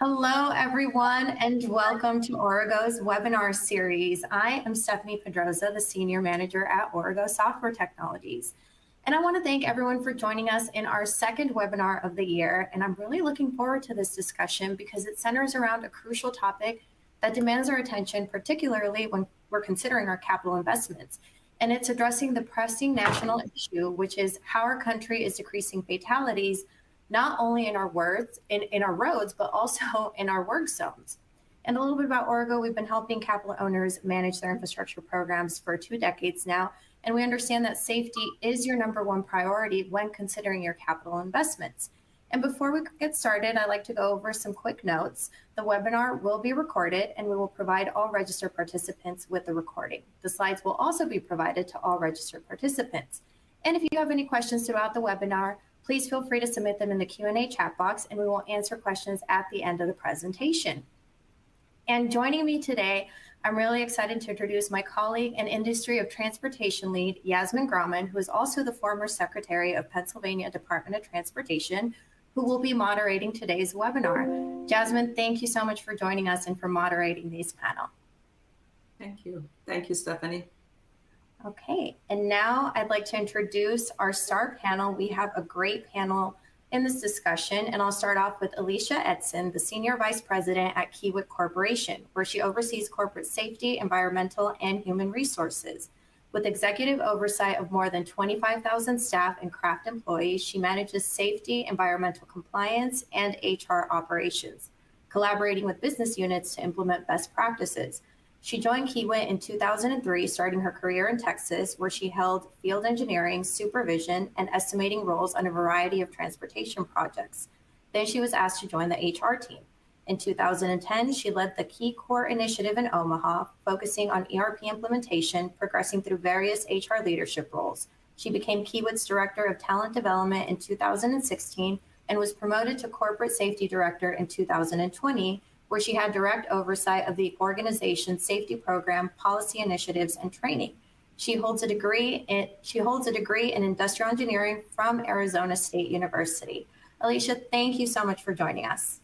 Hello, everyone, and welcome to Origo's webinar series. I am Stephanie Pedroza, the Senior Manager at Origo Software Technologies. And I want to thank everyone for joining us in our second webinar of the year. And I'm really looking forward to this discussion because it centers around a crucial topic that demands our attention, particularly when we're considering our capital investments. And it's addressing the pressing national issue, which is how our country is decreasing fatalities not only in our roads, but also in our work zones. And a little bit about Origo, we've been helping capital owners manage their infrastructure programs for 2 decades now, and we understand that safety is your #1 priority when considering your capital investments. And before we get started, I'd like to go over some quick notes. The webinar will be recorded, and we will provide all registered participants with the recording. The slides will also be provided to all registered participants. And if you have any questions throughout the webinar, please feel free to submit them in the Q&A chat box, and we will answer questions at the end of the presentation. And joining me today, I'm really excited to introduce my colleague and Industry of Transportation Lead, Yasmin Grauman, who is also the former Secretary of Pennsylvania Department of Transportation, who will be moderating today's webinar. Jasmine, thank you so much for joining us and for moderating this panel. Thank you. Thank you, Stephanie. Okay, and now I'd like to introduce our star panel. We have a great panel in this discussion, and I'll start off with Alicia Edson, the Senior Vice President at Kiewit Corporation, where she oversees corporate safety, environmental, and human resources. With executive oversight of more than 25,000 staff and craft employees, she manages safety, environmental compliance, and HR operations, collaborating with business units to implement best practices. She joined Kiewit in 2003, starting her career in Texas, where she held field engineering, supervision, and estimating roles on a variety of transportation projects. Then she was asked to join the HR team. In 2010, she led the Key Core initiative in Omaha, focusing on ERP implementation, progressing through various HR leadership roles. She became Kiewit's Director of Talent Development in 2016 and was promoted to Corporate Safety Director in 2020, where she had direct oversight of the organization's safety program, policy initiatives, and training. She holds a degree in industrial engineering from Arizona State University. Alicia, thank you so much for joining us.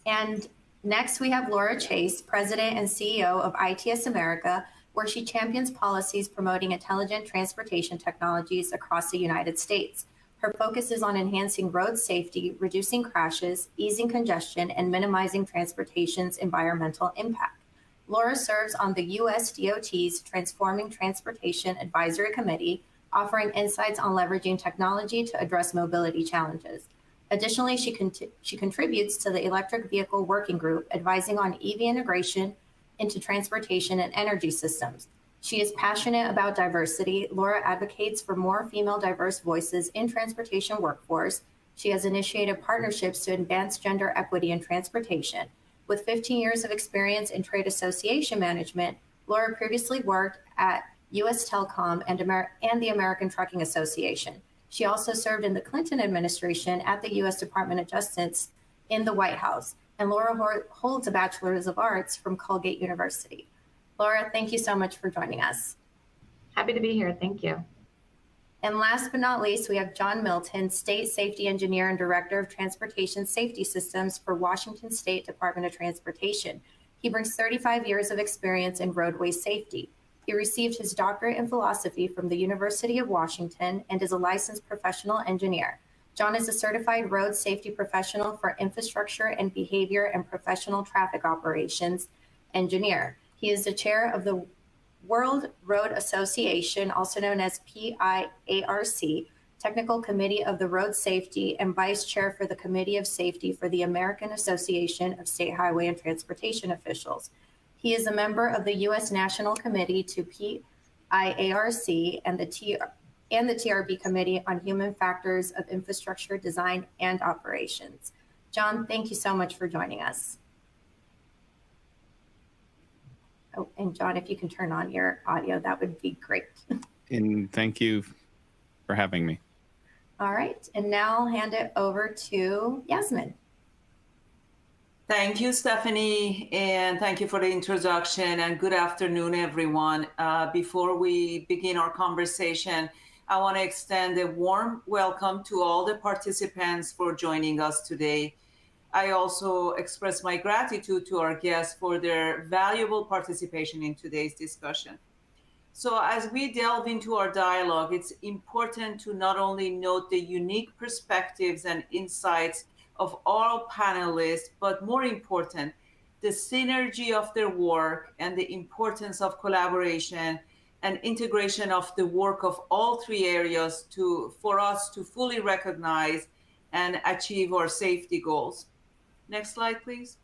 And next we have Laura Chase, President and CEO of ITS America, where she champions policies promoting intelligent transportation technologies across the United States. Her focus is on enhancing road safety, reducing crashes, easing congestion, and minimizing transportation's environmental impact. Laura serves on the U.S. DOT's Transforming Transportation Advisory Committee, offering insights on leveraging technology to address mobility challenges. Additionally, she contributes to the Electric Vehicle Working Group, advising on EV integration into transportation and energy systems. She is passionate about diversity. Laura advocates for more female diverse voices in transportation workforce. She has initiated partnerships to advance gender equity in transportation. With 15 years of experience in trade association management, Laura previously worked at U.S. Telecom and the American Trucking Association. She also served in the Clinton administration at the U.S. Department of Justice in the White House. And Laura holds a Bachelor's of Arts from Colgate University. Laura, thank you so much for joining us. Happy to be here. Thank you. And last but not least, we have John Milton, State Safety Engineer and Director of Transportation Safety Systems for Washington State Department of Transportation. He brings 35 years of experience in roadway safety. He received his doctorate in philosophy from the University of Washington and is a licensed professional engineer. John is a certified road safety professional for infrastructure and behavior and professional traffic operations engineer. He is the chair of the World Road Association, also known as PIARC, Technical Committee of the Road Safety, and vice chair for the Committee of Safety for the American Association of State Highway and Transportation Officials. He is a member of the U.S. National Committee to PIARC and the TRB Committee on Human Factors of Infrastructure Design and Operations. John, thank you so much for joining us. Oh, and John, if you can turn on your audio, that would be great. And thank you for having me. All right, and now I'll hand it over to Yasmin. Thank you, Stephanie, and thank you for the introduction, and good afternoon, everyone. Before we begin our conversation, I want to extend a warm welcome to all the participants for joining us today. I also express my gratitude to our guests for their valuable participation in today's discussion. So, as we delve into our dialogue, it's important to not only note the unique perspectives and insights of all panelists, but more important, the synergy of their work and the importance of collaboration and integration of the work of all three areas for us to fully recognize and achieve our safety goals. Next slide, please.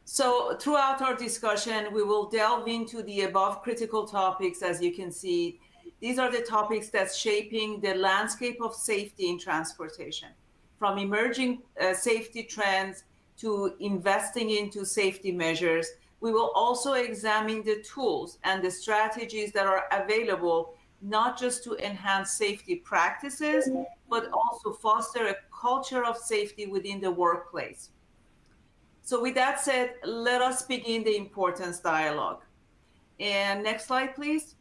So throughout our discussion, we will delve into the above critical topics. As you can see, these are the topics that's shaping the landscape of safety in transportation, from emerging safety trends to investing into safety measures. We will also examine the tools and the strategies that are available, not just to enhance safety practices, but also foster a culture of safety within the workplace. So with that said, let us begin the importance dialogue. And next slide, please.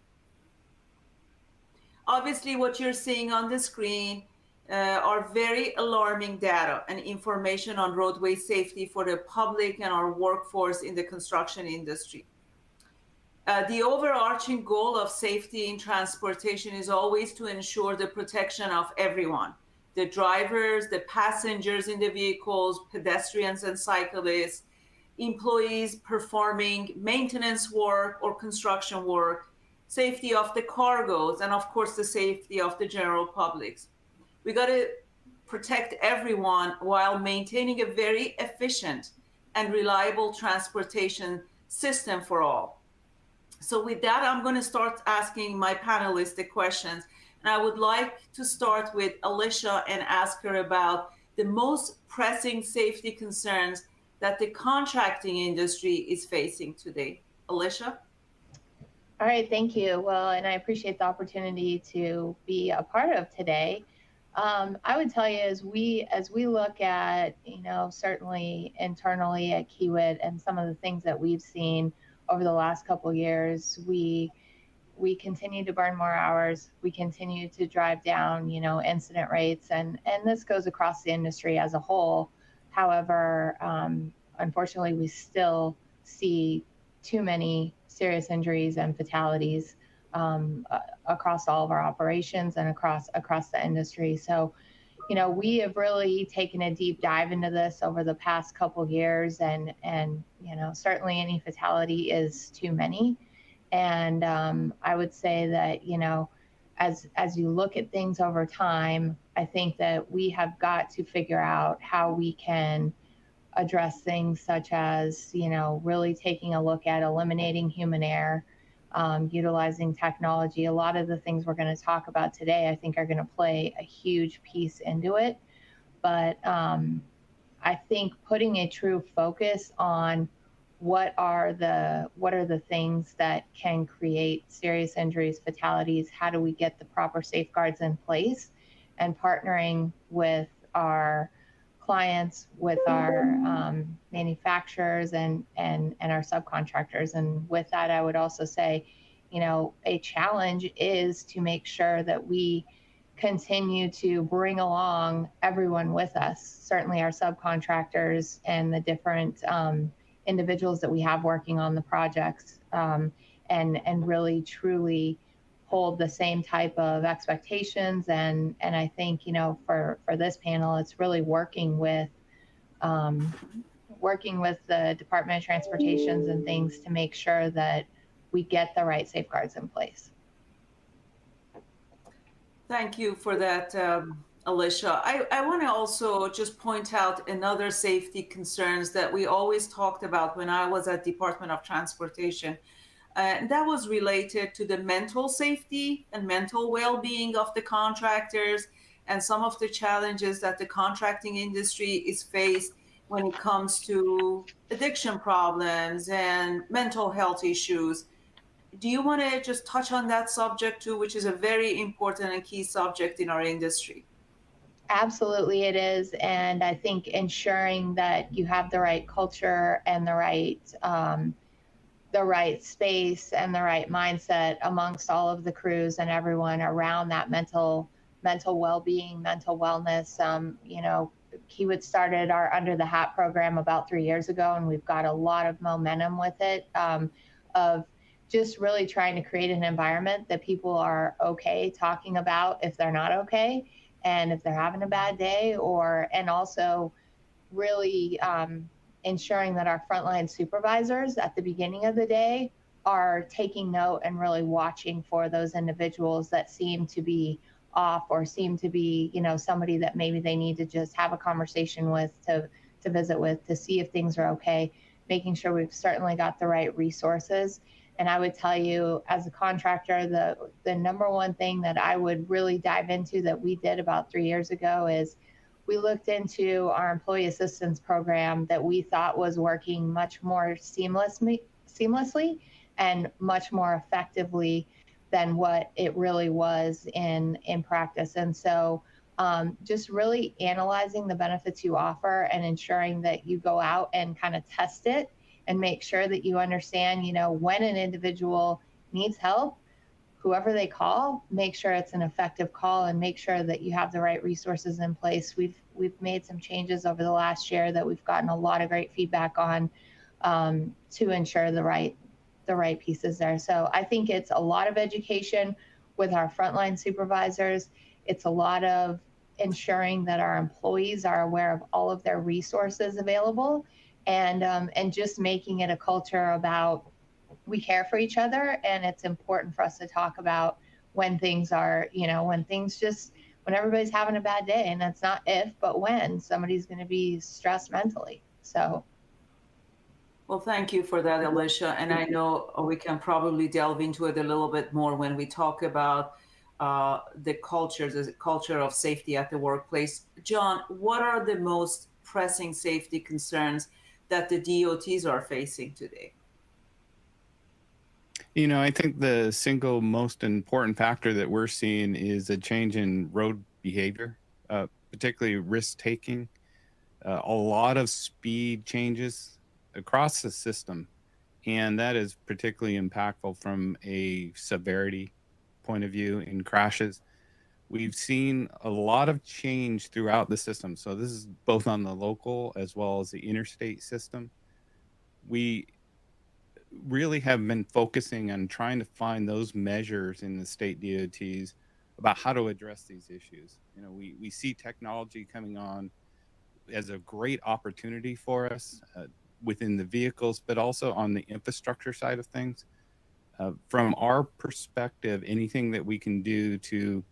Obviously, what you're seeing on the screen are very alarming data and information on roadway safety for the public and our workforce in the construction industry. The overarching goal of safety in transportation is always to ensure the protection of everyone, the drivers, the passengers in the vehicles, pedestrians and cyclists, employees performing maintenance work or construction work, safety of the cargoes, and of course, the safety of the general public. We got to protect everyone while maintaining a very efficient and reliable transportation system for all. So with that, I'm going to start asking my panelists the questions. And I would like to start with Alicia and ask her about the most pressing safety concerns that the contracting industry is facing today. Alicia? All right, thank you. Well, and I appreciate the opportunity to be a part of today. I would tell you, as we look at, certainly internally at Kiewit and some of the things that we've seen over the last couple of years, we continue to burn more hours. We continue to drive down, incident rates, and this goes across the industry as a whole. However, unfortunately, we still see too many serious injuries and fatalities across all of our operations and across the industry. So, we have really taken a deep dive into this over the past couple of years, and certainly any fatality is too many. And I would say that, as you look at things over time, I think that we have got to figure out how we can address things such as, really taking a look at eliminating human error, utilizing technology. A lot of the things we're going to talk about today, I think, are going to play a huge piece into it. But I think putting a true focus on what are the things that can create serious injuries, fatalities, how do we get the proper safeguards in place, and partnering with our clients, with our manufacturers and our subcontractors. And with that, I would also say, a challenge is to make sure that we continue to bring along everyone with us, certainly our subcontractors and the different individuals that we have working on the projects, and really truly hold the same type of expectations. And I think, for this panel, it's really working with the Department of Transportations and things to make sure that we get the right safeguards in place. Thank you for that, Alicia. I want to also just point out another safety concerns that we always talked about when I was at Department of Transportation. And that was related to the mental safety and mental well-being of the contractors and some of the challenges that the contracting industry is faced when it comes to addiction problems and mental health issues. Do you want to just touch on that subject too, which is a very important and key subject in our industry? Absolutely, it is. And I think ensuring that you have the right culture and the right space and the right mindset amongst all of the crews and everyone around that mental mental well-being, mental wellness. Kiewit started our Under the Hat program about 3 years ago, and we've got a lot of momentum with it, of just really trying to create an environment that people are okay talking about if they're not okay, and if they're having a bad day, and also really ensuring that our frontline supervisors at the beginning of the day are taking note and really watching for those individuals that seem to be off, or seem to be, somebody that maybe they need to just have a conversation with, to visit with, to see if things are okay, making sure we've certainly got the right resources. And I would tell you, as a contractor, the number one thing that I would really dive into that we did about 3 years ago is we looked into our employee assistance program that we thought was working much more seamlessly and much more effectively than what it really was in practice. And so just really analyzing the benefits you offer and ensuring that you go out and kind of test it and make sure that you understand, when an individual needs help, whoever they call, make sure it's an effective call and make sure that you have the right resources in place. We've made some changes over the last year that we've gotten a lot of great feedback on, to ensure the right pieces there. So I think it's a lot of education with our frontline supervisors. It's a lot of ensuring that our employees are aware of all of their resources available, and just making it a culture about, we care for each other, and it's important for us to talk about when things are, when everybody's having a bad day, and that's not if, but when somebody's going to be stressed mentally. So. Well, thank you for that, Alicia. And I know we can probably delve into it a little bit more when we talk about the culture of safety at the workplace. John, what are the most pressing safety concerns that the DOTs are facing today? I think the single most important factor that we're seeing is a change in road behavior, particularly risk-taking, a lot of speed changes across the system. And that is particularly impactful from a severity point of view in crashes. We've seen a lot of change throughout the system. So this is both on the local as well as the interstate system. We really have been focusing on trying to find those measures in the state DOTs about how to address these issues. We see technology coming on as a great opportunity for us within the vehicles, but also on the infrastructure side of things. From our perspective, anything that we can do to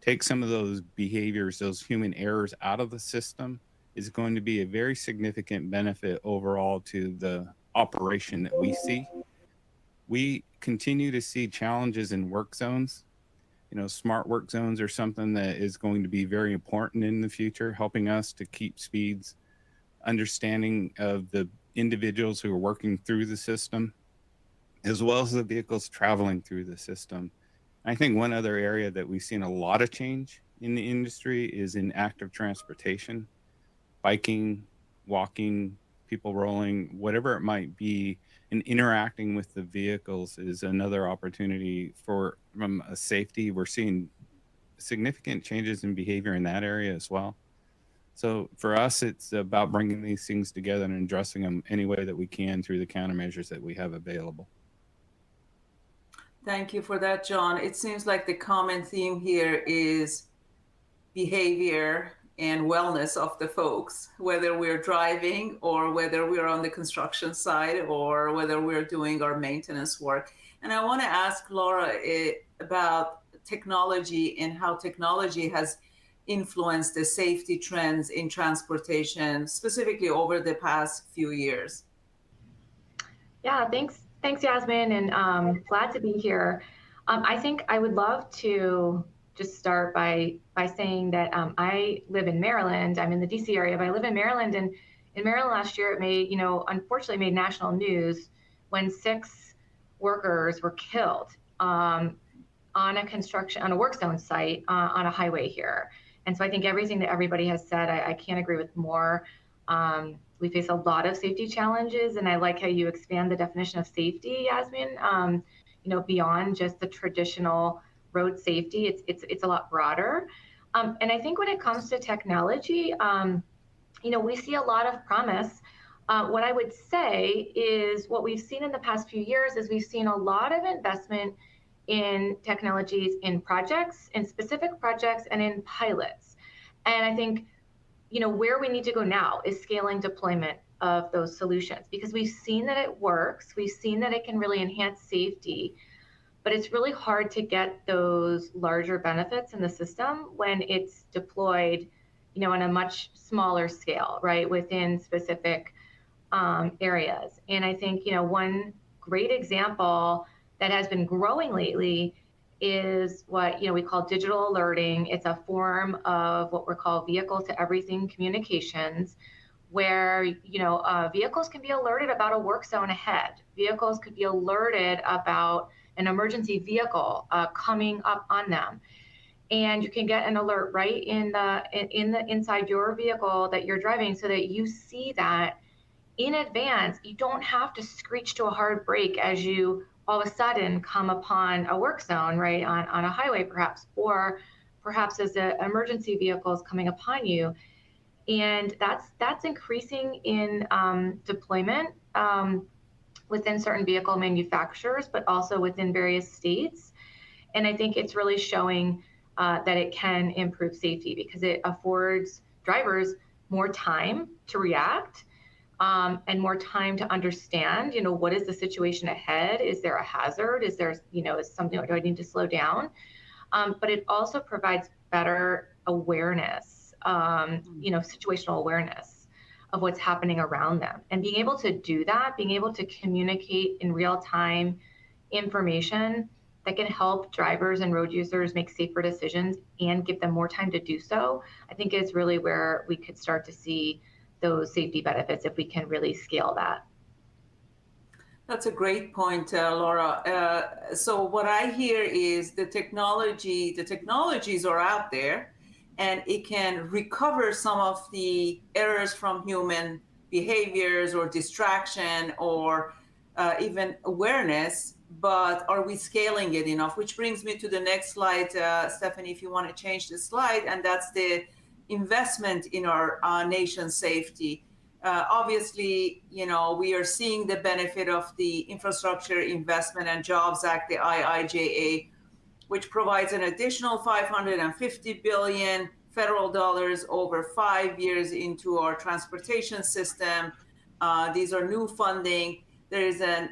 take some of those behaviors, those human errors out of the system is going to be a very significant benefit overall to the operation that we see. We continue to see challenges in work zones. Smart work zones are something that is going to be very important in the future, helping us to keep speeds, understanding of the individuals who are working through the system, as well as the vehicles traveling through the system. I think one other area that we've seen a lot of change in the industry is in active transportation, biking, walking, people rolling, whatever it might be, and interacting with the vehicles is another opportunity from a safety. We're seeing significant changes in behavior in that area as well. So for us, it's about bringing these things together and addressing them any way that we can through the countermeasures that we have available. Thank you for that, John. It seems like the common theme here is behavior and wellness of the folks, whether we're driving or whether we're on the construction side or whether we're doing our maintenance work. And I want to ask Laura about technology and how technology has influenced the safety trends in transportation, specifically over the past few years. Yeah, thanks, Yasmin, and glad to be here. I think I would love to just start by saying that I live in Maryland. I'm in the DC area, but I live in Maryland, and in Maryland last year, it made, unfortunately made national news when 6 workers were killed on a work zone site on a highway here. And so I think everything that everybody has said, I can't agree with more. We face a lot of safety challenges, and I like how you expand the definition of safety, Yasmin, beyond just the traditional road safety. It's a lot broader. And I think when it comes to technology, we see a lot of promise. What I would say is what we've seen in the past few years is we've seen a lot of investment in technologies, in projects, in specific projects, and in pilots. And I think, where we need to go now is scaling deployment of those solutions, because we've seen that it works. We've seen that it can really enhance safety, but it's really hard to get those larger benefits in the system when it's deployed, on a much smaller scale, right, within specific areas. And I think, one great example that has been growing lately is what we call digital alerting. It's a form of what we're called vehicle to everything communications, where vehicles can be alerted about a work zone ahead. Vehicles could be alerted about an emergency vehicle coming up on them, and you can get an alert right in the inside your vehicle that you're driving, so that you see that in advance. You don't have to screech to a hard brake as you all of a sudden come upon a work zone, right, on a highway perhaps, or perhaps as an emergency vehicle is coming upon you. And that's increasing in deployment within certain vehicle manufacturers, but also within various states. And I think it's really showing that it can improve safety, because it affords drivers more time to react, and more time to understand, what is the situation ahead? Is there a hazard? Is there, is something, do I need to slow down? But it also provides better awareness, situational awareness of what's happening around them. And being able to do that, being able to communicate in real time information that can help drivers and road users make safer decisions and give them more time to do so, I think is really where we could start to see those safety benefits if we can really scale that. That's a great point, Laura. So what I hear is the technologies are out there, and it can recover some of the errors from human behaviors or distraction or even awareness, but are we scaling it enough? Which brings me to the next slide, Stephanie, if you want to change the slide, and that's the investment in our nation's safety. Obviously, we are seeing the benefit of the Infrastructure Investment and Jobs Act, the IIJA, which provides an additional $550 billion federal dollars over 5 years into our transportation system. These are new funding. There is an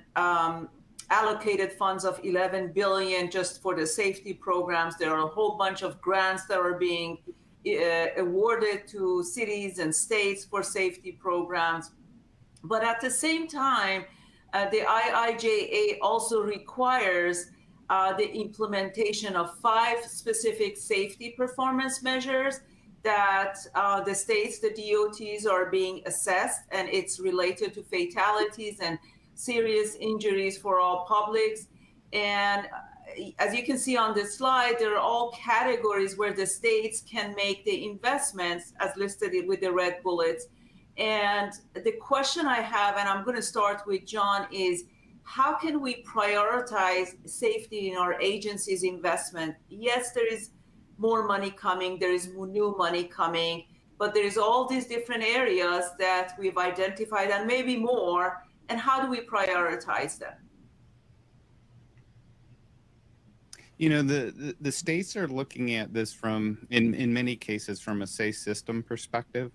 allocated funds of $11 billion just for the safety programs. There are a whole bunch of grants that are being awarded to cities and states for safety programs. But at the same time, the IIJA also requires the implementation of 5 specific safety performance measures that the states, the DOTs, are being assessed, and it's related to fatalities and serious injuries for all publics. And as you can see on this slide, there are all categories where the states can make the investments as listed with the red bullets. And the question I have, and I'm going to start with John, is how can we prioritize safety in our agency's investment? Yes, there is more money coming, there is new money coming, but there's all these different areas that we've identified and maybe more. And how do we prioritize them? The states are looking at this from, in many cases, from a safe system perspective,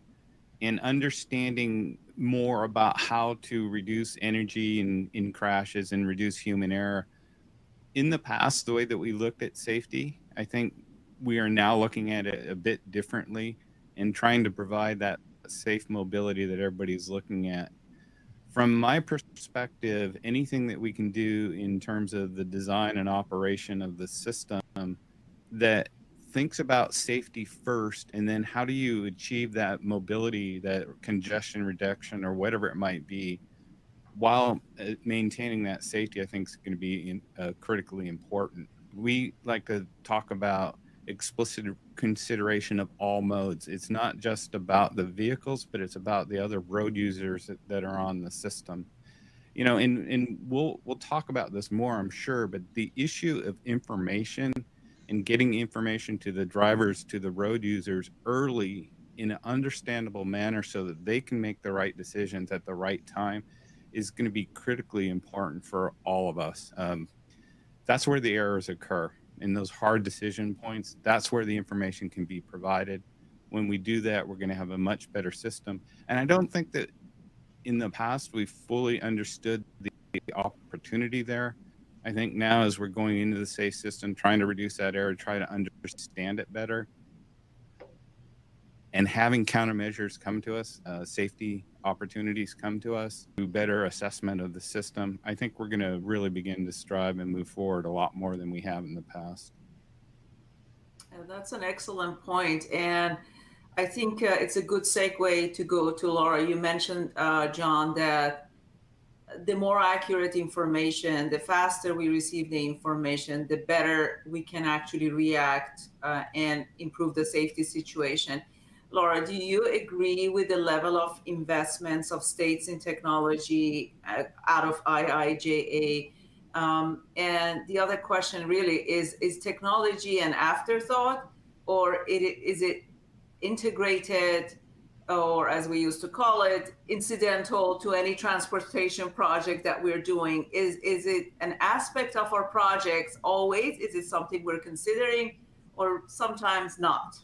and understanding more about how to reduce energy in crashes and reduce human error. In the past, the way that we looked at safety, I think we are now looking at it a bit differently and trying to provide that safe mobility that everybody's looking at. From my perspective, anything that we can do in terms of the design and operation of the system that thinks about safety first, and then how do you achieve that mobility, that congestion reduction, or whatever it might be, while maintaining that safety, I think is going to be critically important. We like to talk about explicit consideration of all modes. It's not just about the vehicles, but it's about the other road users that are on the system. And we'll talk about this more, I'm sure, but the issue of information and getting information to the drivers, to the road users early in an understandable manner so that they can make the right decisions at the right time is going to be critically important for all of us. That's where the errors occur, in those hard decision points. That's where the information can be provided. When we do that, we're going to have a much better system. And I don't think that in the past we fully understood the opportunity there. I think now, as we're going into the safe system, trying to reduce that error, try to understand it better, and having countermeasures come to us, safety opportunities come to us, do better assessment of the system, I think we're going to really begin to strive and move forward a lot more than we have in the past. That's an excellent point. And I think it's a good segue to go to Laura. You mentioned, John, that the more accurate information, the faster we receive the information, the better we can actually react and improve the safety situation. Laura, do you agree with the level of investments of states in technology out of IIJA? And the other question really is technology an afterthought, or is it integrated, or as we used to call it, incidental to any transportation project that we're doing? Is it an aspect of our projects always? Is it something we're considering, or sometimes not?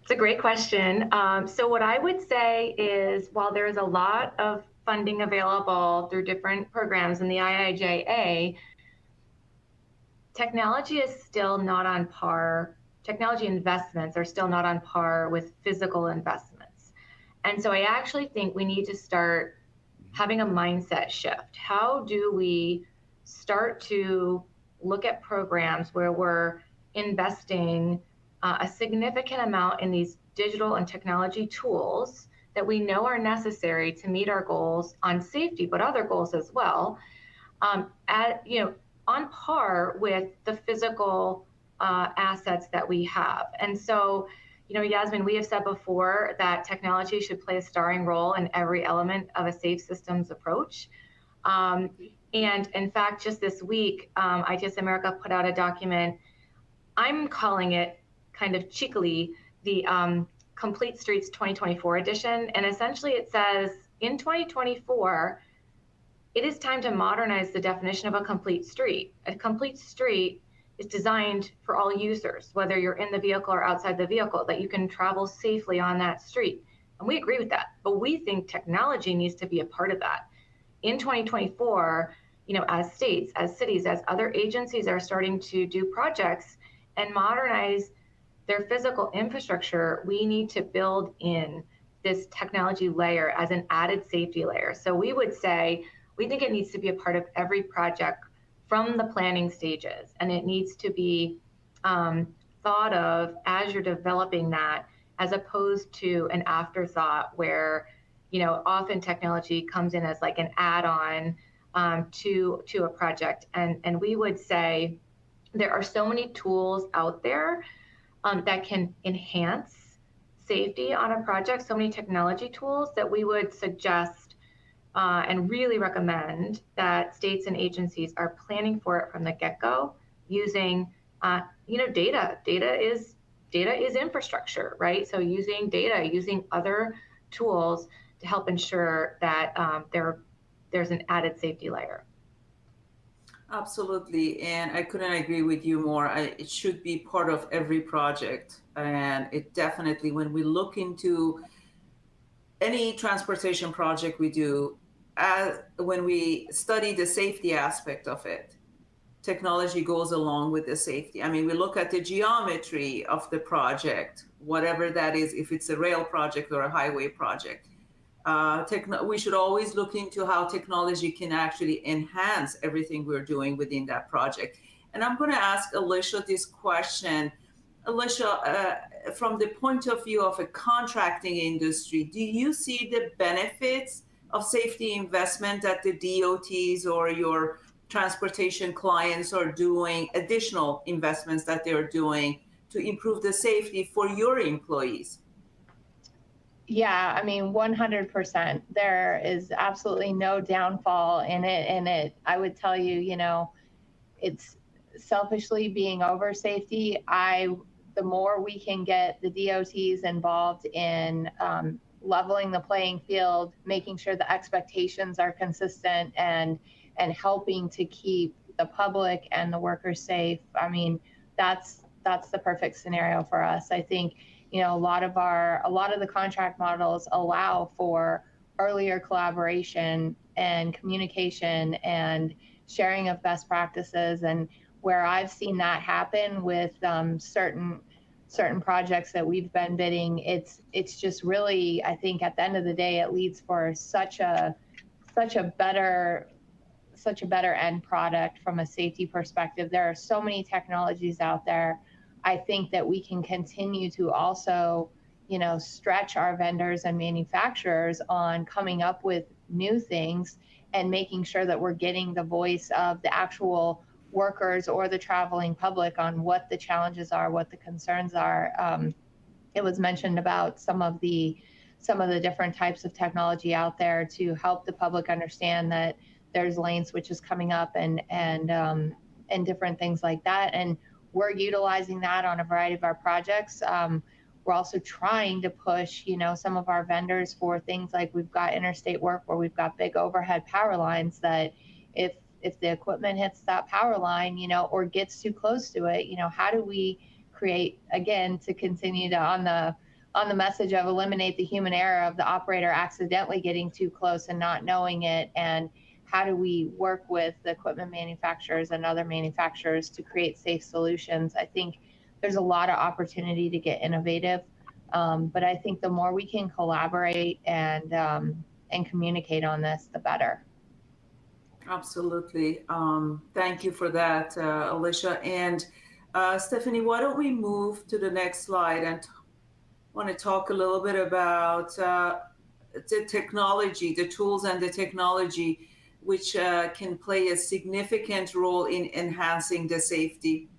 It's a great question. So what I would say is, while there's a lot of funding available through different programs in the IIJA, technology is still not on par. Technology investments are still not on par with physical investments. And so I actually think we need to start having a mindset shift. How do we start to look at programs where we're investing a significant amount in these digital and technology tools that we know are necessary to meet our goals on safety, but other goals as well, on par with the physical assets that we have. And so, Yasmin, we have said before that technology should play a starring role in every element of a safe systems approach. And in fact, just this week, ITS America put out a document. I'm calling it kind of cheekily the Complete Streets 2024 edition. And essentially it says, in 2024, it is time to modernize the definition of a complete street. A complete street is designed for all users, whether you're in the vehicle or outside the vehicle, that you can travel safely on that street. And we agree with that, but we think technology needs to be a part of that. In 2024, as states, as cities, as other agencies are starting to do projects and modernize their physical infrastructure, we need to build in this technology layer as an added safety layer. So we would say, we think it needs to be a part of every project from the planning stages, and it needs to be thought of as you're developing that, as opposed to an afterthought where, often technology comes in as like an add-on to a project. And we would say there are so many tools out there that can enhance safety on a project, so many technology tools, that we would suggest and really recommend that states and agencies are planning for it from the get-go, using data. Data is infrastructure, right? So using data, using other tools to help ensure that there's an added safety layer. Absolutely, and I couldn't agree with you more. It should be part of every project, and it definitely, when we look into any transportation project we do, when we study the safety aspect of it, technology goes along with the safety. I mean, we look at the geometry of the project, whatever that is, if it's a rail project or a highway project. We should always look into how technology can actually enhance everything we're doing within that project. And I'm going to ask Alicia this question. Alicia, from the point of view of a contracting industry, do you see the benefits of safety investment that the DOTs or your transportation clients are doing, additional investments that they're doing to improve the safety for your employees? Yeah, I mean, 100%. There is absolutely no downfall in it. And I would tell you, it's selfishly being over safety, the more we can get the DOTs involved in leveling the playing field, making sure the expectations are consistent, and helping to keep the public and the workers safe. I mean, that's the perfect scenario for us. I think, you know, a lot of the contract models allow for earlier collaboration and communication and sharing of best practices. And where I've seen that happen with certain projects that we've been bidding, it's just really, I think at the end of the day, it leads for such a better end product from a safety perspective. There are so many technologies out there. I think that we can continue to also, you know, stretch our vendors and manufacturers on coming up with new things and making sure that we're getting the voice of the actual workers or the traveling public on what the challenges are, what the concerns are. It was mentioned about some of the different types of technology out there to help the public understand that there's lane switches coming up and different things like that. And we're utilizing that on a variety of our projects. We're also trying to push, you know, some of our vendors for things like we've got interstate work where we've got big overhead power lines that if the equipment hits that power line, you know, or gets too close to it, you know, how do we create, again, to continue to on the message of eliminate the human error of the operator accidentally getting too close and not knowing it, and how do we work with the equipment manufacturers and other manufacturers to create safe solutions? I think there's a lot of opportunity to get innovative, but I think the more we can collaborate and communicate on this, the better. Absolutely. Thank you for that, Alicia. And Stephanie, why don't we move to the next slide and want to talk a little bit about the technology, the tools and the technology which can play a significant role in enhancing the safety.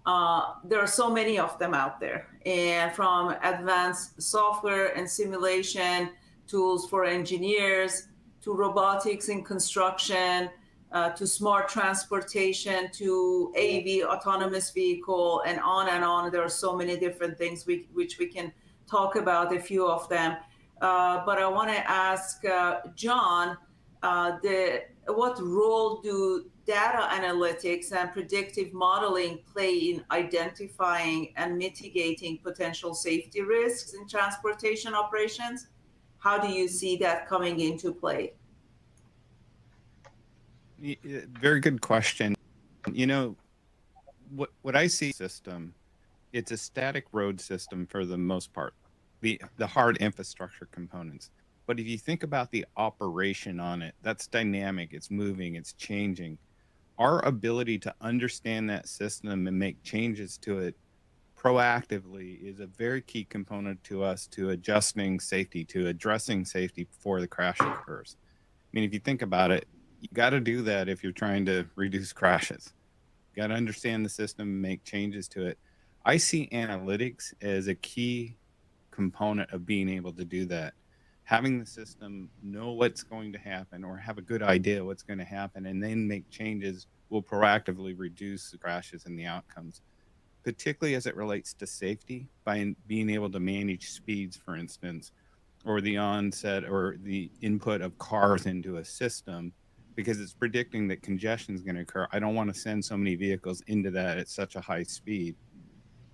There are so many of them out there, and from advanced software and simulation tools for engineers, to robotics in construction, to smart transportation, to AV, autonomous vehicle, and on and on. There are so many different things which we can talk about, a few of them. But I want to ask John, what role do data analytics and predictive modeling play in identifying and mitigating potential safety risks in transportation operations? How do you see that coming into play? Very good question. You know, what I see system, it's a static road system for the most part, the hard infrastructure components. But if you think about the operation on it, that's dynamic, it's moving, it's changing. Our ability to understand that system and make changes to it proactively is a very key component to us to adjusting safety, to addressing safety before the crash occurs. I mean, if you think about it, you got to do that if you're trying to reduce crashes. You got to understand the system and make changes to it. I see analytics as a key component of being able to do that. Having the system know what's going to happen or have a good idea what's going to happen and then make changes will proactively reduce the crashes and the outcomes, particularly as it relates to safety, by being able to manage speeds, for instance, or the onset or the input of cars into a system, because it's predicting that congestion is going to occur. I don't want to send so many vehicles into that at such a high speed.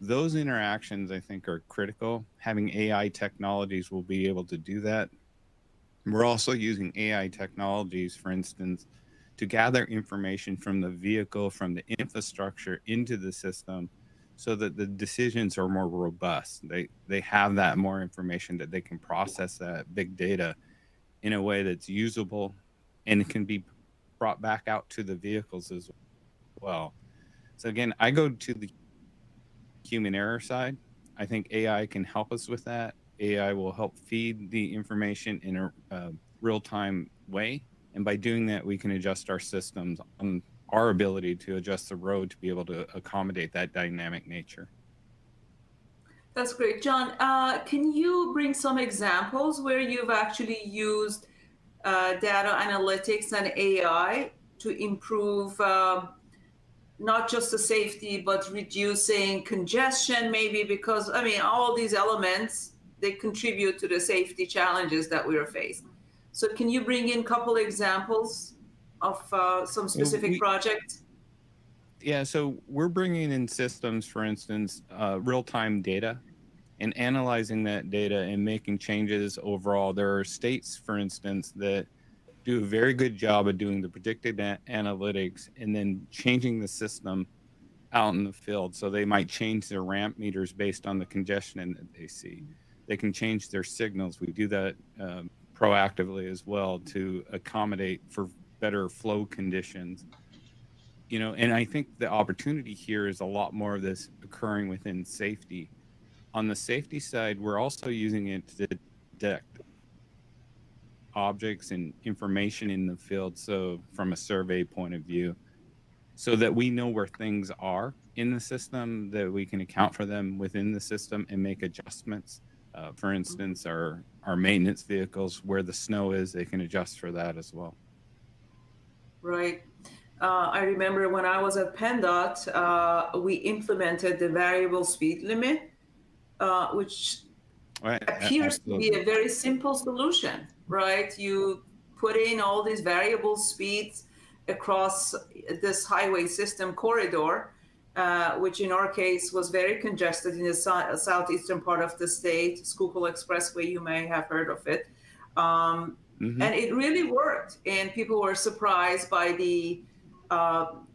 Those interactions, I think, are critical. Having AI technologies will be able to do that. We're also using AI technologies, for instance, to gather information from the vehicle, from the infrastructure into the system, so that the decisions are more robust. They have that more information, that they can process that big data in a way that's usable and it can be brought back out to the vehicles as well. So again, I go to the human error side. I think AI can help us with that. AI will help feed the information in a real-time way. And by doing that, we can adjust our systems on our ability to adjust the road to be able to accommodate that dynamic nature. That's great. John, can you bring some examples where you've actually used data analytics and AI to improve not just the safety, but reducing congestion, maybe, because I mean, all these elements, they contribute to the safety challenges that we are faced. So can you bring in a couple examples of some specific projects? Yeah, so we're bringing in systems, for instance, real-time data, and analyzing that data and making changes overall. There are states, for instance, that do a very good job of doing the predictive analytics and then changing the system out in the field. So they might change their ramp meters based on the congestion that they see. They can change their signals. We do that proactively as well to accommodate for better flow conditions. You know, and I think the opportunity here is a lot more of this occurring within safety. On the safety side, we're also using it to detect objects and information in the field. So from a survey point of view, so that we know where things are in the system, that we can account for them within the system and make adjustments. For instance, our maintenance vehicles, where the snow is, they can adjust for that as well. Right. I remember when I was at PennDOT, we implemented the variable speed limit, which appears to be a very simple solution, right? You put in all these variable speeds across this highway system corridor, which in our case was very congested in the southeastern part of the state. Schuylkill Expressway, you may have heard of it. And it really worked. And people were surprised by the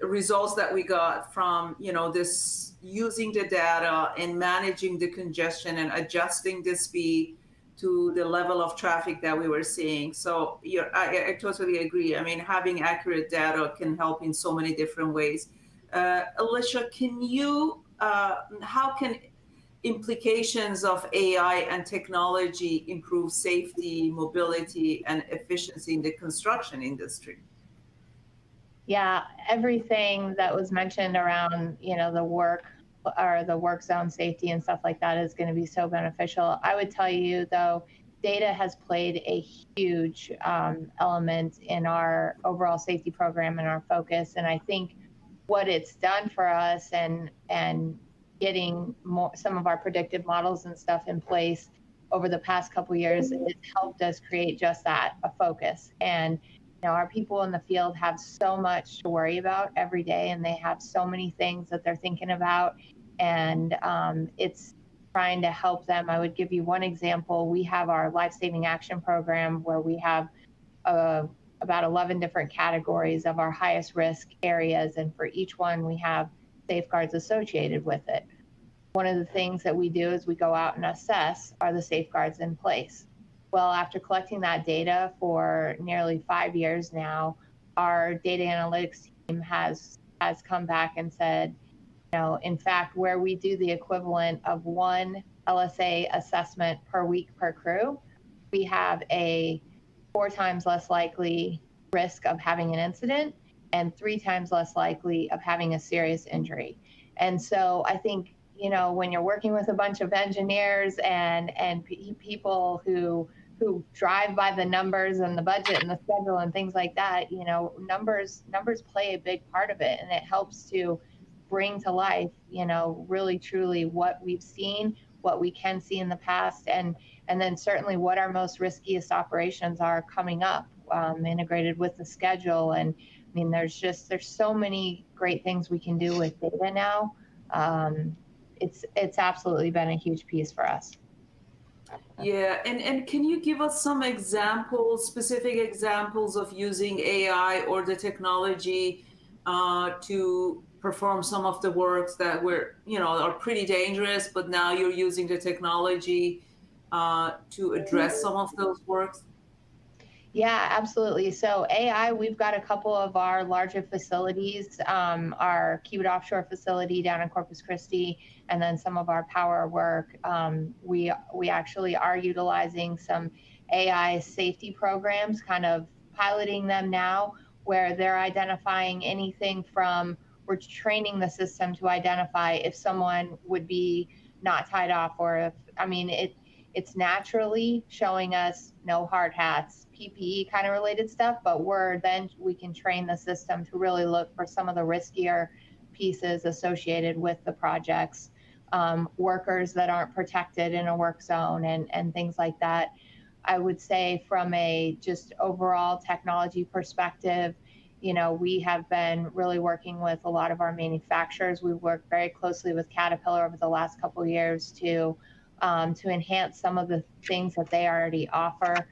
results that we got from, you know, this using the data and managing the congestion and adjusting the speed to the level of traffic that we were seeing. So I totally agree. I mean, having accurate data can help in so many different ways. Alicia, can you, how can implications of AI and technology improve safety, mobility, and efficiency in the construction industry? Yeah, everything that was mentioned around, you know, the work or the work zone safety and stuff like that is going to be so beneficial. I would tell you, though, data has played a huge element in our overall safety program and our focus. And I think what it's done for us and getting some of our predictive models and stuff in place over the past couple of years, it's helped us create just that, a focus. And you know, our people in the field have so much to worry about every day, and they have so many things that they're thinking about, and it's trying to help them. I would give you one example. We have our life-saving action program where we have about 11 different categories of our highest risk areas, and for each one we have safeguards associated with it. One of the things that we do is we go out and assess, are the safeguards in place? Well, after collecting that data for nearly 5 years now, our data analytics team has come back and said, you know, in fact, where we do the equivalent of one LSA assessment per week per crew, we have a 4 times less likely risk of having an incident and 3 times less likely of having a serious injury. And so I think, you know, when you're working with a bunch of engineers and people who drive by the numbers and the budget and the schedule and things like that, you know, numbers play a big part of it, and it helps to bring to life, you know, really truly what we've seen, what we can see in the past, and then certainly what our most riskiest operations are coming up, integrated with the schedule. And I mean, there's so many great things we can do with data now. It's absolutely been a huge piece for us. Yeah, and can you give us some examples, specific examples of using AI or the technology to perform some of the works that were, you know, are pretty dangerous, but now you're using the technology to address some of those works? Yeah, absolutely. So AI, we've got a couple of our larger facilities, our Kiewit offshore facility down in Corpus Christi, and then some of our power work. We actually are utilizing some AI safety programs, kind of piloting them now, where they're identifying anything from, we're training the system to identify if someone would be not tied off, or if, I mean, it's naturally showing us no hard hats, PPE kind of related stuff, but we can train the system to really look for some of the riskier pieces associated with the projects, workers that aren't protected in a work zone, and things like that. I would say from a just overall technology perspective, we have been really working with a lot of our manufacturers. We've worked very closely with Caterpillar over the last couple of years to enhance some of the things that they already offer.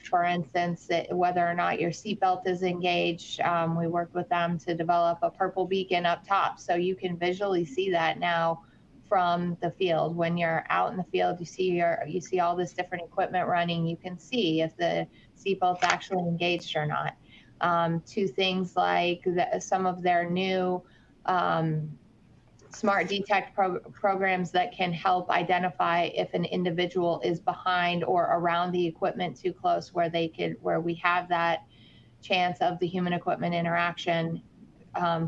For instance, whether or not your seatbelt is engaged, we worked with them to develop a purple beacon up top, so you can visually see that now from the field. When you're out in the field, you see all this different equipment running. You can see if the seatbelt's actually engaged or not. To things like some of their new smart detect programs that can help identify if an individual is behind or around the equipment too close, where we have that chance of the human equipment interaction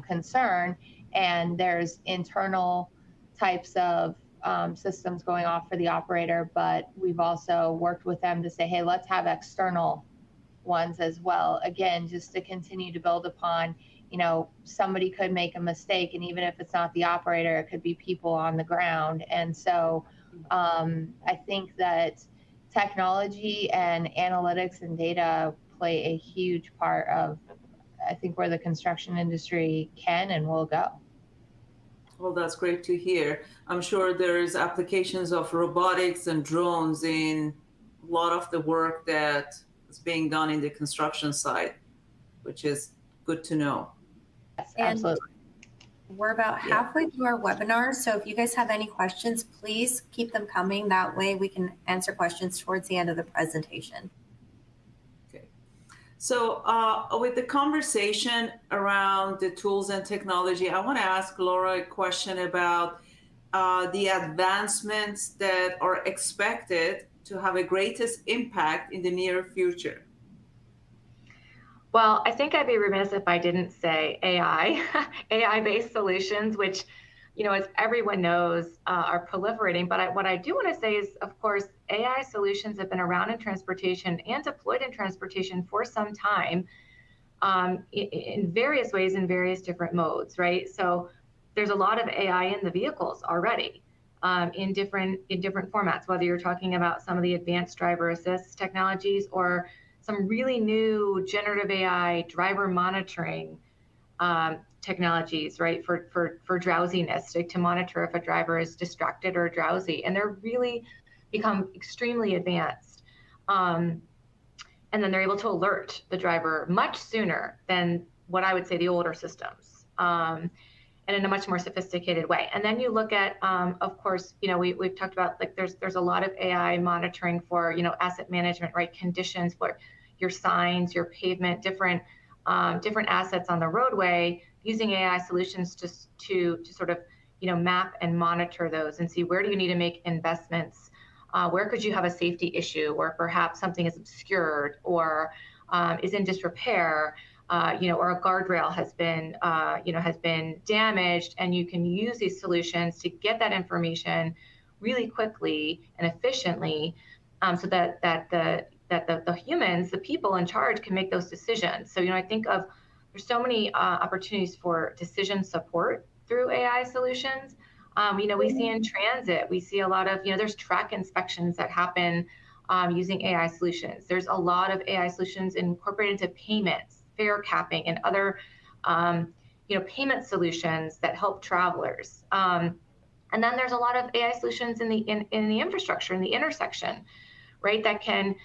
concern, and there's internal types of systems going off for the operator, but we've also worked with them to say, hey, let's have external ones as well. Again, just to continue to build upon, somebody could make a mistake, and even if it's not the operator, it could be people on the ground. And so I think that technology and analytics and data play a huge part of, I think, where the construction industry can and will go. Well, that's great to hear. I'm sure there's applications of robotics and drones in a lot of the work that is being done in the construction side, which is good to know. Yes, absolutely. We're about halfway through our webinar, so if you guys have any questions, please keep them coming. That way we can answer questions towards the end of the presentation. Okay. So with the conversation around the tools and technology, I want to ask Laura a question about the advancements that are expected to have a greatest impact in the near future. Well, I think I'd be remiss if I didn't say AI, AI-based solutions, which, as everyone knows, are proliferating. But what I do want to say is, of course, AI solutions have been around in transportation and deployed in transportation for some time, in various ways, in various different modes, right? So there's a lot of AI in the vehicles already, in different formats, whether you're talking about some of the advanced driver assist technologies or some really new generative AI driver monitoring technologies, right, for drowsiness, to monitor if a driver is distracted or drowsy. And they're really become extremely advanced. And then they're able to alert the driver much sooner than what I would say the older systems, and in a much more sophisticated way. And then you look at, of course, we've talked about, like, there's a lot of AI monitoring for, asset management, right? Conditions, for your signs, your pavement, different assets on the roadway, using AI solutions just to sort of, map and monitor those and see where do you need to make investments, where could you have a safety issue, or perhaps something is obscured or is in disrepair, or a guardrail has been damaged, and you can use these solutions to get that information really quickly and efficiently, so that the humans, the people in charge, can make those decisions. So, I think there's so many opportunities for decision support through AI solutions. We see in transit, we see a lot of, there's track inspections that happen using AI solutions. There's a lot of AI solutions incorporated into payments, fare capping, and other, payment solutions that help travelers. And then there's a lot of AI solutions in the infrastructure, in the intersection, right, that can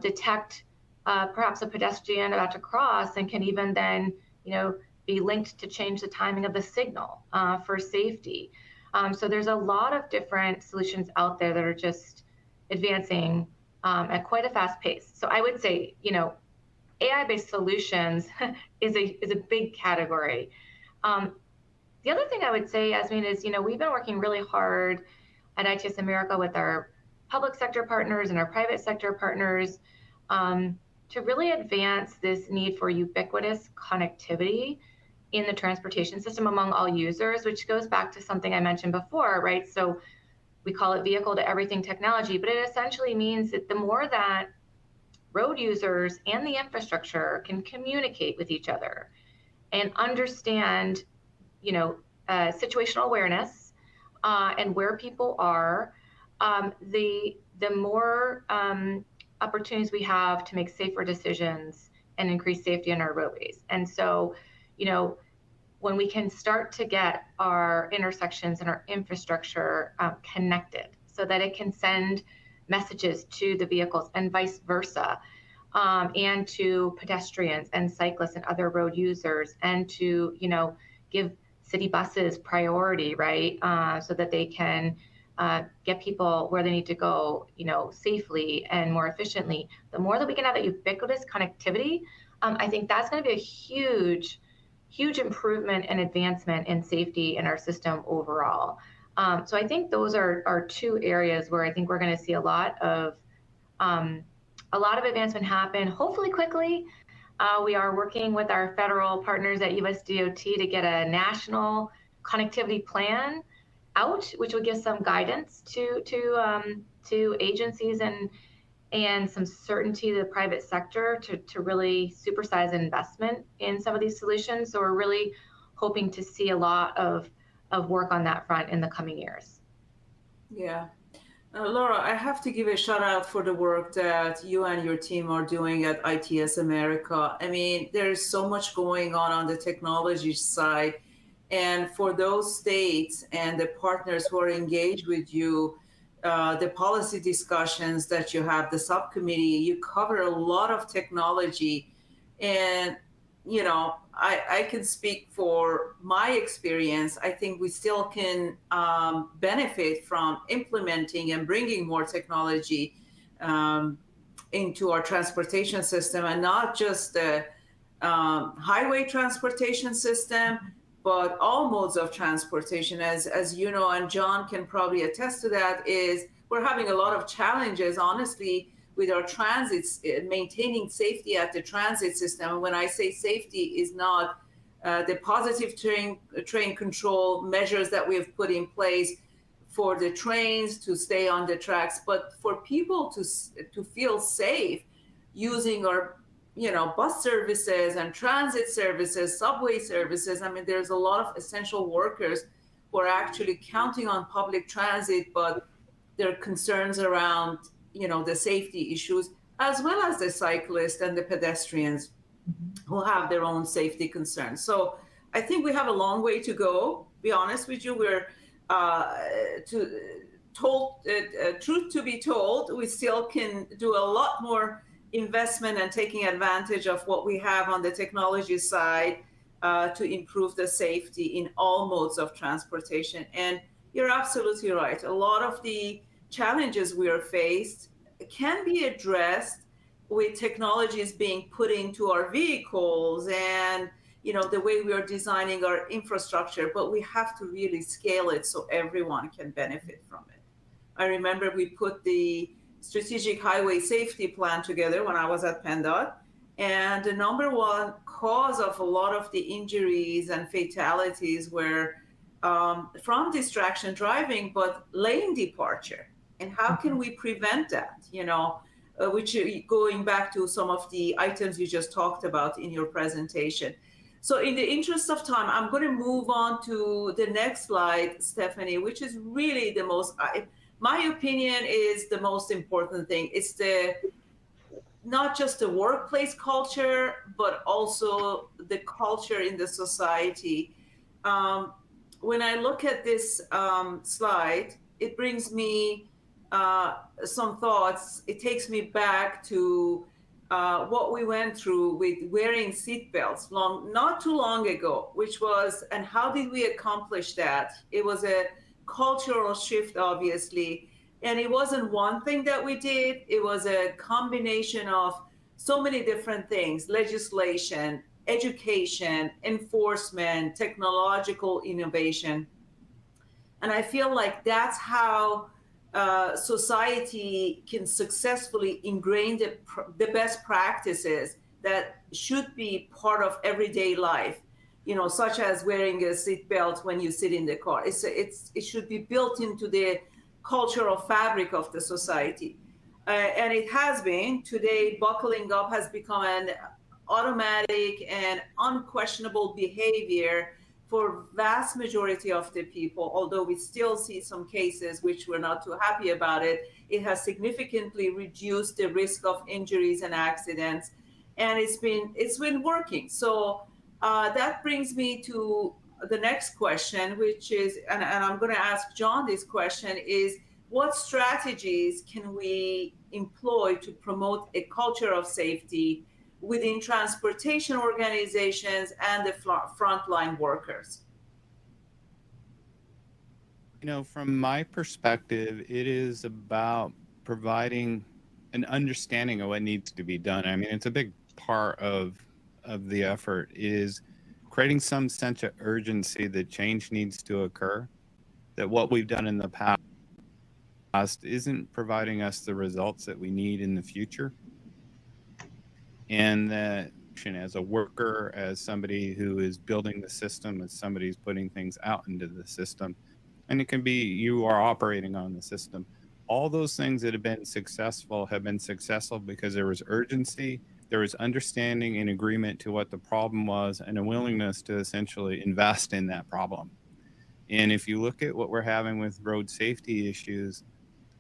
detect perhaps a pedestrian about to cross, and can even then, be linked to change the timing of the signal for safety. So there's a lot of different solutions out there that are just advancing at quite a fast pace. So I would say, AI-based solutions is a big category. The other thing I would say, Yasmin, is, we've been working really hard at ITS America with our public sector partners and our private sector partners to really advance this need for ubiquitous connectivity in the transportation system among all users, which goes back to something I mentioned before, right? So we call it vehicle to everything technology, but it essentially means that the more that road users and the infrastructure can communicate with each other and understand situational awareness and where people are, the more opportunities we have to make safer decisions and increase safety on our roadways. And so, when we can start to get our intersections and our infrastructure connected so that it can send messages to the vehicles and vice versa, and to pedestrians and cyclists and other road users, and to, give city buses priority, right? So that they can get people where they need to go, safely and more efficiently. The more that we can have that ubiquitous connectivity, I think that's going to be a huge improvement and advancement in safety in our system overall. So I think those are two areas where I think we're going to see a lot of advancement happen, hopefully quickly. We are working with our federal partners at USDOT to get a national connectivity plan out, which will give some guidance to agencies and some certainty to the private sector to really supersize investment in some of these solutions. So we're really hoping to see a lot of work on that front in the coming years. Yeah. Laura, I have to give a shout out for the work that you and your team are doing at ITS America. I mean, there's so much going on the technology side. And for those states and the partners who are engaged with you, the policy discussions that you have, the subcommittee, you cover a lot of technology. And, I can speak for my experience. I think we still can benefit from implementing and bringing more technology into our transportation system, and not just the highway transportation system, but all modes of transportation. As you know, and John can probably attest to that, is we're having a lot of challenges, honestly, with our transits, maintaining safety at the transit system. And when I say safety, is not the positive train control measures that we have put in place for the trains to stay on the tracks, but for people to feel safe using our bus services and transit services, subway services. I mean, there's a lot of essential workers who are actually counting on public transit, but there are concerns around, the safety issues, as well as the cyclists and the pedestrians who have their own safety concerns. So I think we have a long way to go. Be honest with you, we're truth to be told, we still can do a lot more investment and taking advantage of what we have on the technology side to improve the safety in all modes of transportation. And you're absolutely right. A lot of the challenges we are faced can be addressed with technologies being put into our vehicles and the way we are designing our infrastructure, but we have to really scale it so everyone can benefit from it. I remember we put the Strategic Highway Safety Plan together when I was at PennDOT, and the number one cause of a lot of the injuries and fatalities were from distraction driving, but lane departure. And how can we prevent that? Which, going back to some of the items you just talked about in your presentation. So in the interest of time, I'm going to move on to the next slide, Stephanie, which is really the most, my opinion, is the most important thing. It's not just the workplace culture, but also the culture in the society. When I look at this slide, it brings me some thoughts. It takes me back to what we went through with wearing seatbelts not too long ago, which was, and how did we accomplish that? It was a cultural shift, obviously, and it wasn't one thing that we did. It was a combination of so many different things: legislation, education, enforcement, technological innovation. And I feel like that's how society can successfully ingrain the best practices that should be part of everyday life, such as wearing a seatbelt when you sit in the car. It should be built into the cultural fabric of the society. And it has been. Today, buckling up has become an automatic and unquestionable behavior for vast majority of the people, although we still see some cases which we're not too happy about it, it has significantly reduced the risk of injuries and accidents, and it's been working. So that brings me to the next question, which is, and I'm going to ask John this question, is what strategies can we employ to promote a culture of safety within transportation organizations and the frontline workers? You know, from my perspective, it is about providing an understanding of what needs to be done. I mean, it's a big part of the effort is creating some sense of urgency that change needs to occur, that what we've done in the past isn't providing us the results that we need in the future. And that as a worker, as somebody who is building the system, as somebody who's putting things out into the system, and it can be you are operating on the system. All those things that have been successful because there was urgency, there was understanding and agreement to what the problem was, and a willingness to essentially invest in that problem. And if you look at what we're having with road safety issues,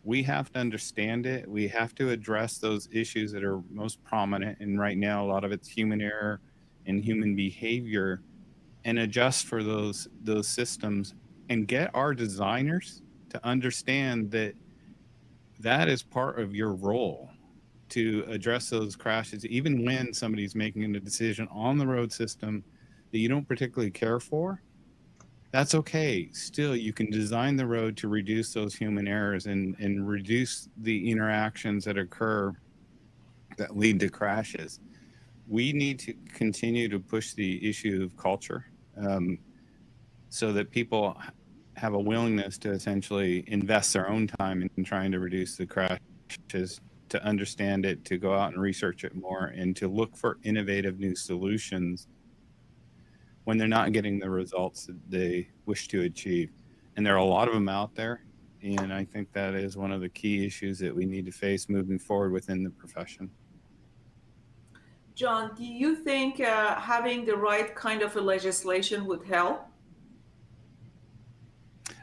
we have to understand it. We have to address those issues that are most prominent. And right now, a lot of it's human error and human behavior, and adjust for those systems and get our designers to understand that that is part of your role to address those crashes, even when somebody's making a decision on the road system that you don't particularly care for. That's okay. Still, you can design the road to reduce those human errors and reduce the interactions that occur that lead to crashes. We need to continue to push the issue of culture so that people have a willingness to essentially invest their own time in trying to reduce the crashes, to understand it, to go out and research it more, and to look for innovative new solutions when they're not getting the results that they wish to achieve. And there are a lot of them out there. And I think that is one of the key issues that we need to face moving forward within the profession. John, do you think having the right kind of a legislation would help?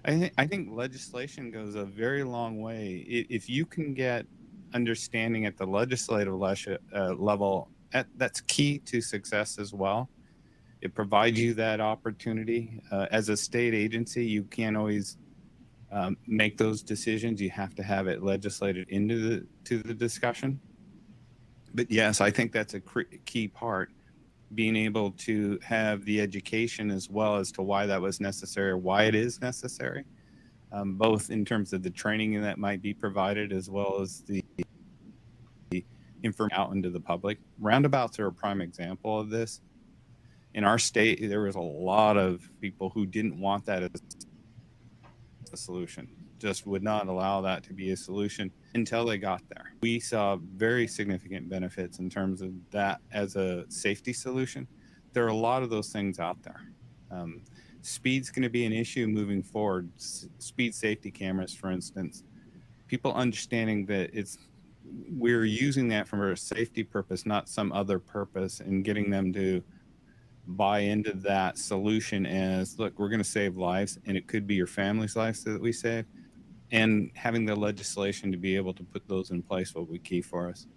I think legislation goes a very long way. If you can get understanding at the legislative level, that's key to success as well. It provides you that opportunity. As a state agency, you can't always make those decisions. You have to have it legislated into the discussion. But yes, I think that's a key part, being able to have the education as well as to why that was necessary, why it is necessary, both in terms of the training that might be provided as well as the information out into the public. Roundabouts are a prime example of this. In our state, there was a lot of people who didn't want that as a solution, just would not allow that to be a solution until they got there. We saw very significant benefits in terms of that as a safety solution. There are a lot of those things out there. Speed's going to be an issue moving forward. Speed safety cameras, for instance, people understanding that we're using that for a safety purpose, not some other purpose, and getting them to buy into that solution as, look, we're going to save lives, and it could be your family's lives that we save. And having the legislation to be able to put those in place will be key for us.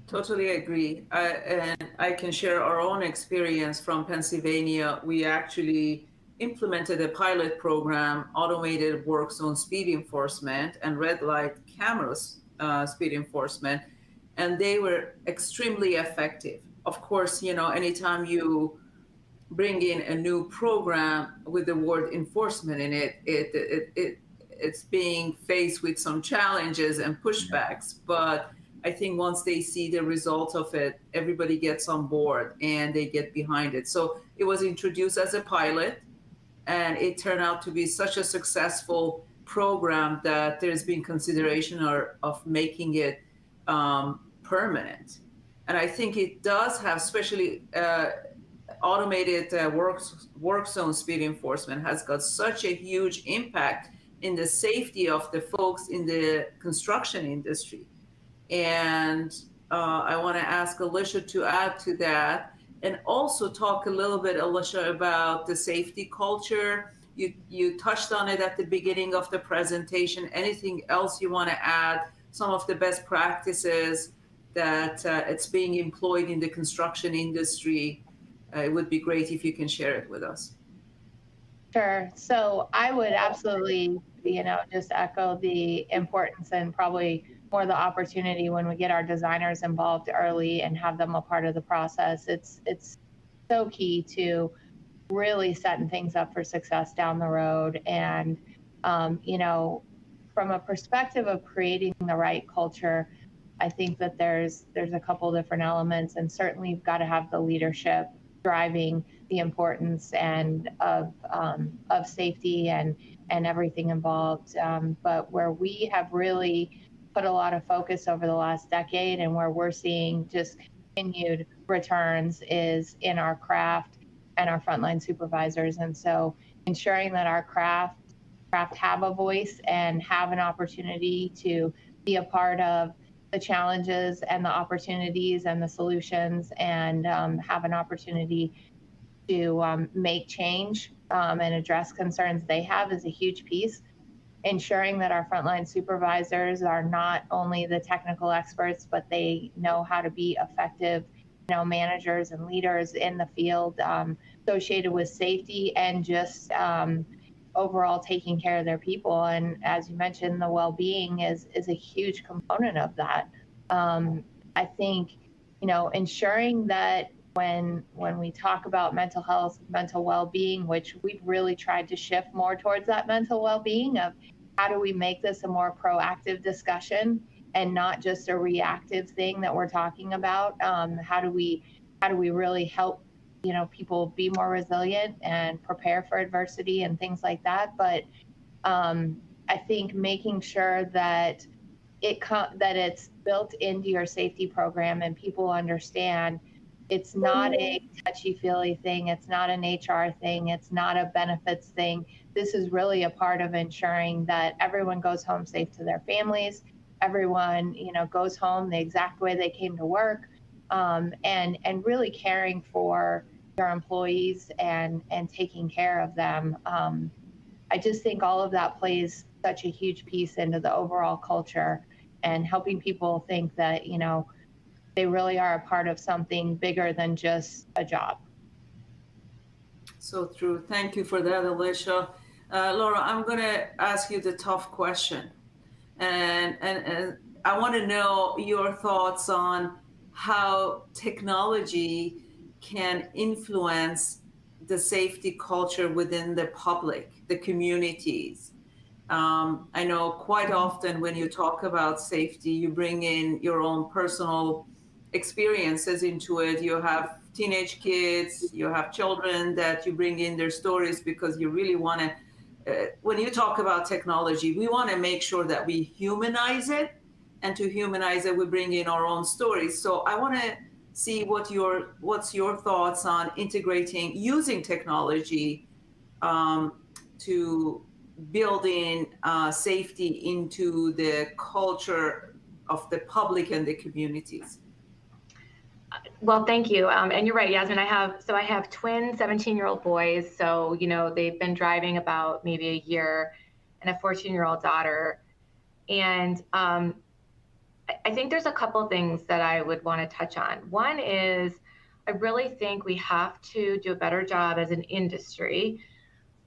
Totally agree. And I can share our own experience from Pennsylvania. We actually implemented a pilot program, automated work zone speed enforcement and red light cameras speed enforcement, and they were extremely effective. Of course, anytime you bring in a new program with the word enforcement in it, it's being faced with some challenges and pushbacks. But I think once they see the results of it, everybody gets on board and they get behind it. So it was introduced as a pilot, and it turned out to be such a successful program that there's been consideration of making it permanent. And I think it does have, especially automated work zone speed enforcement has got such a huge impact in the safety of the folks in the construction industry. And I want to ask Alicia to add to that. and also talk a little bit, Alicia, about the safety culture. You touched on it at the beginning of the presentation. Anything else you want to add? Some of the best practices that it's being employed in the construction industry. It would be great if you can share it with us. Sure. So I would absolutely, just echo the importance and probably more the opportunity when we get our designers involved early and have them a part of the process. It's so key to really setting things up for success down the road. And, from a perspective of creating the right culture, I think that there's a couple different elements, and certainly you've got to have the leadership driving the importance and of safety and everything involved. But where we have really put a lot of focus over the last decade, and where we're seeing just continued returns, is in our craft and our frontline supervisors. And so ensuring that our craft have a voice and have an opportunity to be a part of the challenges and the opportunities and the solutions, and have an opportunity to make change and address concerns they have, is a huge piece. Ensuring that our frontline supervisors are not only the technical experts, but they know how to be effective, managers and leaders in the field, associated with safety and just overall taking care of their people. And as you mentioned, the well-being is a huge component of that. I think, ensuring that when we talk about mental health, mental well-being, which we've really tried to shift more towards that mental well-being of how do we make this a more proactive discussion and not just a reactive thing that we're talking about. How do we really help people be more resilient and prepare for adversity and things like that. But I think making sure that it's built into your safety program and people understand it's not a touchy-feely thing. It's not an HR thing. It's not a benefits thing. This is really a part of ensuring that everyone goes home safe to their families. Everyone, goes home the exact way they came to work. And really caring for your employees and taking care of them. I just think all of that plays such a huge piece into the overall culture and helping people think that, they really are a part of something bigger than just a job. So true. Thank you for that, Alicia. Laura, I'm going to ask you the tough question. And I want to know your thoughts on how technology can influence the safety culture within the public, the communities. I know quite often when you talk about safety, you bring in your own personal experiences into it. You have teenage kids, you have children that you bring in their stories because you really want to, when you talk about technology, we want to make sure that we humanize it. And to humanize it, we bring in our own stories. So I want to see what's your thoughts on using technology to build in safety into the culture of the public and the communities. Well, thank you. And you're right, Yasmin. I have twin 17-year-old boys. So, they've been driving about maybe a year, and a 14-year-old daughter. And I think there's a couple things that I would want to touch on. One is I really think we have to do a better job as an industry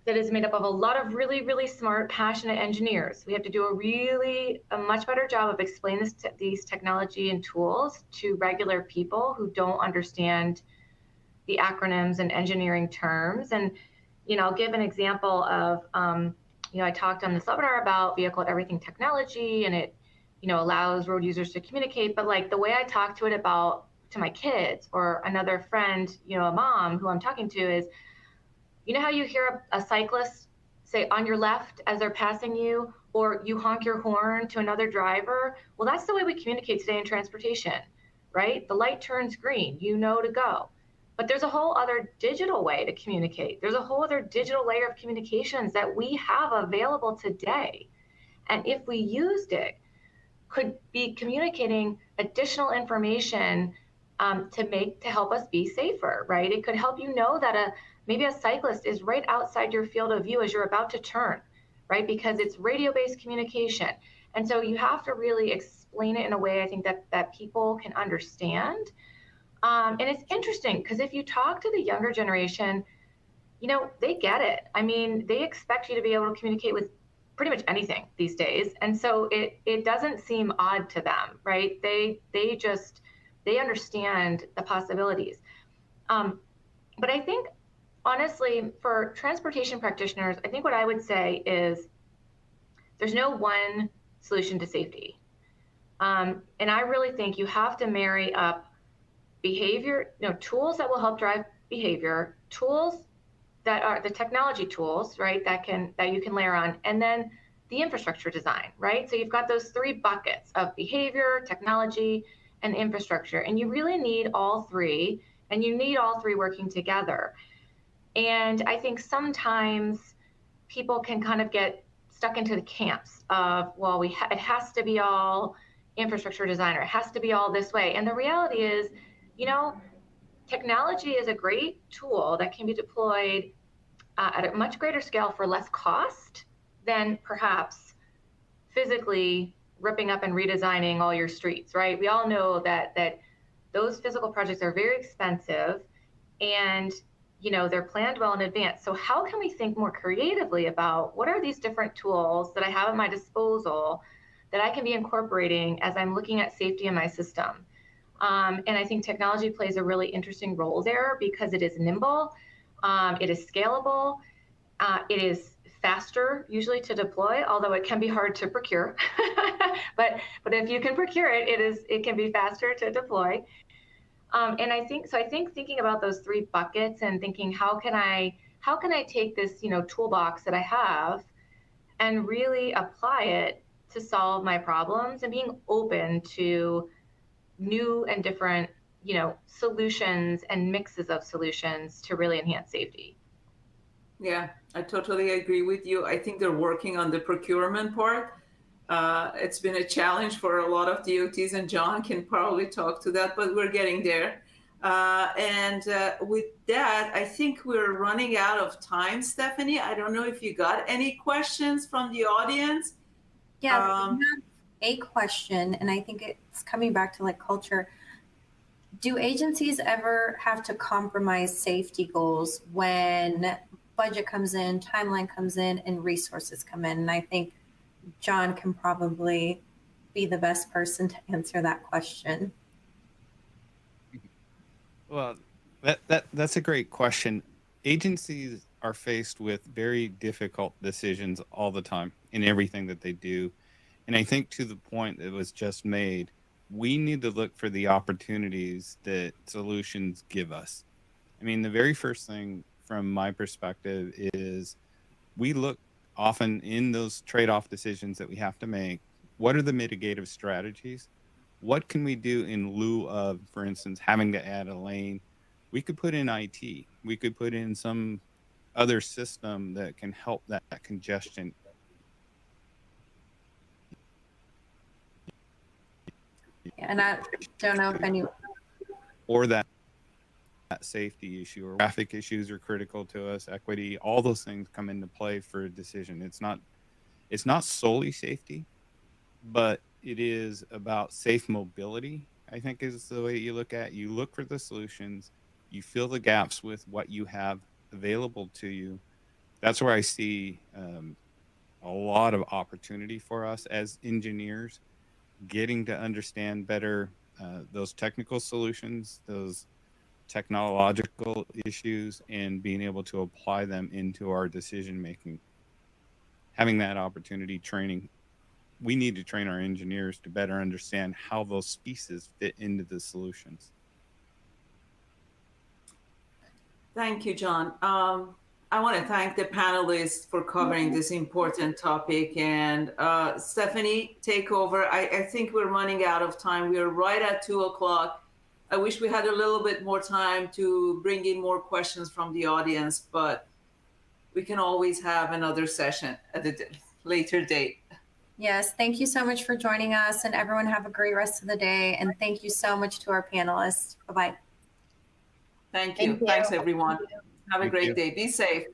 that is made up of a lot of really, really smart, passionate engineers. We have to do a much better job of explaining these technology and tools to regular people who don't understand the acronyms and engineering terms. And, I'll give an example of, I talked on this webinar about vehicle everything technology, and it, allows road users to communicate. But like the way I talk to my kids or another friend, a mom who I'm talking to is, how you hear a cyclist say on your left as they're passing you, or you honk your horn to another driver? Well, that's the way we communicate today in transportation, right? The light turns green, to go. But there's a whole other digital way to communicate. There's a whole other digital layer of communications that we have available today. And if we used it, could be communicating additional information to help us be safer, right? It could help you know that maybe a cyclist is right outside your field of view as you're about to turn, right? Because it's radio-based communication. And so you have to really explain it in a way I think that people can understand. And it's interesting because if you talk to the younger generation, they get it. I mean, they expect you to be able to communicate with pretty much anything these days. And so it doesn't seem odd to them, right? They understand the possibilities. But I think, honestly, for transportation practitioners, I think what I would say is there's no one solution to safety. And I really think you have to marry up behavior, tools that will help drive behavior, tools that are the technology tools, right, that you can layer on, and then the infrastructure design, right? So you've got those three buckets of behavior, technology, and infrastructure, and you really need all three, and you need all three working together. And I think sometimes people can kind of get stuck into the camps of, well, it has to be all infrastructure design, or it has to be all this way. And the reality is, technology is a great tool that can be deployed at a much greater scale for less cost than perhaps physically ripping up and redesigning all your streets, right? We all know that those physical projects are very expensive, and they're planned well in advance. So how can we think more creatively about what are these different tools that I have at my disposal that I can be incorporating as I'm looking at safety in my system? And I think technology plays a really interesting role there because it is nimble, it is scalable, it is faster usually to deploy, although it can be hard to procure. but if you can procure it, it can be faster to deploy. And I think thinking about those three buckets and thinking how can I take this toolbox that I have and really apply it to solve my problems, and being open to new and different, solutions and mixes of solutions to really enhance safety. Yeah, I totally agree with you. I think they're working on the procurement part. It's been a challenge for a lot of DOTs, and John can probably talk to that, but we're getting there. And with that, I think we're running out of time, Stephanie. I don't know if you got any questions from the audience. Yeah, we have a question, and I think it's coming back to culture. Do agencies ever have to compromise safety goals when budget comes in, timeline comes in, and resources come in? And I think John can probably be the best person to answer that question. Well, that's a great question. Agencies are faced with very difficult decisions all the time in everything that they do. And I think to the point that was just made, we need to look for the opportunities that solutions give us. I mean, the very first thing from my perspective is we look often in those trade-off decisions that we have to make. What are the mitigative strategies? What can we do in lieu of, for instance, having to add a lane? We could put in IT. We could put in some other system that can help that congestion. And I don't know if any... Or that safety issue or traffic issues are critical to us, equity, all those things come into play for a decision. It's not solely safety, but it is about safe mobility, I think is the way you look at. You look for the solutions, you fill the gaps with what you have available to you. That's where I see a lot of opportunity for us as engineers, getting to understand better those technical solutions, those technological issues, and being able to apply them into our decision making. Having that opportunity, training, we need to train our engineers to better understand how those pieces fit into the solutions. Thank you, John. I want to thank the panelists for covering this important topic. And Stephanie, take over. I think we're running out of time. We're right at 2:00. I wish we had a little bit more time to bring in more questions from the audience, but we can always have another session at a later date. Yes, thank you so much for joining us, and everyone have a great rest of the day. And thank you so much to our panelists. Bye-bye. Thank you. Thank you. Thanks, everyone. Have a Thank great you. day. Be safe.